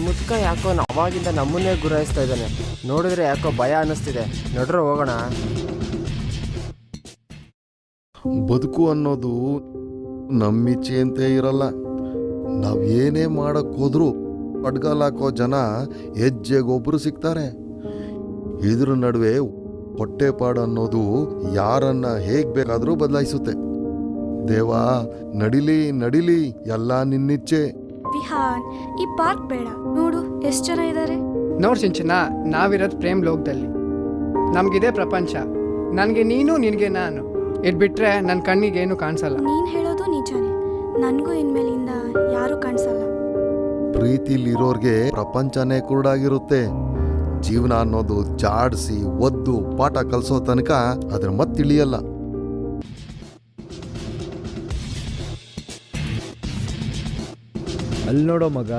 ಮುದ್ಕ ಯಾಕೋ ಅವಾಗಿಂದ ನಮ್ಮನ್ನೇ ಗುರಾಯಿಸ್ತಾ ಇದ್ದಾನೆ. ನೋಡಿದ್ರೆ ಯಾಕೋ ಭಯ ಅನ್ನಿಸ್ತಿದೆ. ನಡ್ರೋ ಹೋಗೋಣ. ಬದುಕು ಅನ್ನೋದು ನಮ್ಮಿಚ್ಛೆಯಂತೆ ಇರಲ್ಲ. ನಾವ್ ಏನೇ ಮಾಡಕ್ ಹೋದ್ರೂ ಅಡ್ಗಾಲ್ ಹಾಕೋ ಜನ ಹೆಜ್ಜೆಗೊಬ್ರು ಸಿಗ್ತಾರೆ. ಇದ್ರ ನಡುವೆ ಹೊಟ್ಟೆಪಾಡು ಅನ್ನೋದು ಯಾರನ್ನ ಹೇಗ್ ಬೇಕಾದ್ರೂ ಬದಲಾಯಿಸುತ್ತೆ. ದೇವಾ, ನಡಿಲಿ ನಡಿಲಿ, ಎಲ್ಲ ನಿನ್ನಿಚ್ಛೆ. ವಿಹಾನ್, ಈ ಪಾರ್ಕ್ ಬೇಡ. ನೋಡು ಎಷ್ಟು ಜನ ಇದ್ದಾರೆ. ನೋಡ್ ಸಿಂಚನ, ನಾವಿರೋದು ಪ್ರೇಮ್ ಲೋಕದಲ್ಲಿ. ನಮ್ಗಿದೆ ಪ್ರಪಂಚ. ನನಗೆ ನೀನು, ನಿನಗೆ ನಾನು. ಇಟ್ಬಿಟ್ರೆ ನನ್ನ ಕಣ್ಣಿಗೇನು ಕಾಣಿಸಲ್ಲ. ನೀನ್ ಹೇಳೋದು ನಿಜಾನೇ. ನನಗೂ ಇನ್ಮೇಲಿಂದ ಯಾರು ಕಾಣಿಸಲ್ಲ. ಪ್ರೀತಿಲಿರೋರ್ಗೆ ಪ್ರಪಂಚನೇ ಕುರುಡಾಗಿರುತ್ತೆ. ಜೀವನ ಅನ್ನೋದು ಜಾಡಿಸಿ ಒದ್ದು ಪಾಠ ಕಲಿಸೋ ತನಕ ಅದ್ರ ಮತ್ತಿಳಿಯಲ್ಲ. ಅಲ್ಲಿ ನೋಡೋ ಮಗ,